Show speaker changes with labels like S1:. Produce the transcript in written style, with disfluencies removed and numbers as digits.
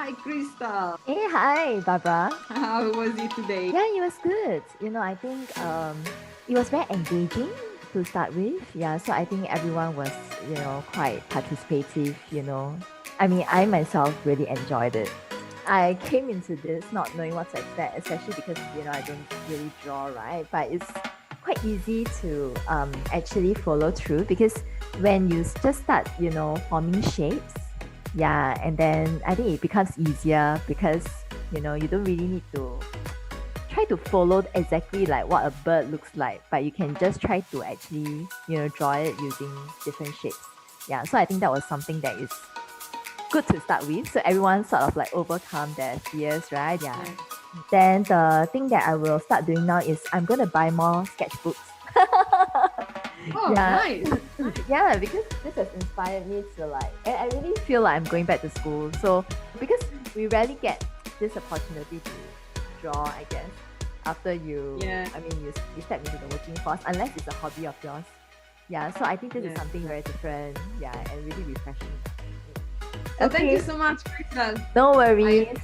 S1: Hi, Krista.
S2: Hey, hi, Barbara.
S1: How was it today?
S2: Yeah, it was good. I think it was very engaging to start with. Yeah, so I think everyone was, quite participative. I mean, I myself really enjoyed it. I came into this not knowing what to expect, especially because, I don't really draw, right? But it's quite easy to actually follow through because when you just start, forming shapes, yeah, and then I think it becomes easier because you don't really need to try to follow exactly like what a bird looks like, but you can just try to actually draw it using different shapes. Yeah, so I think that was something that is good to start with, so everyone sort of like overcome their fears, right? Yeah.
S1: Yeah.
S2: Then the thing that I will start doing now is I'm gonna buy more sketchbooks.
S1: Oh,
S2: Yeah.
S1: nice. Nice.
S2: Yeah, because this has inspired me to like, and I really feel like I'm going back to school. So because we rarely get this opportunity to draw, I guess, after
S1: Yeah.
S2: you step into the working force, unless it's a hobby of yours. Yeah, so I think this is
S1: Yeah.
S2: something very different. Yeah, and really refreshing.
S1: So thank you
S2: Okay,
S1: so much, Krista.
S2: no
S1: I
S2: worries.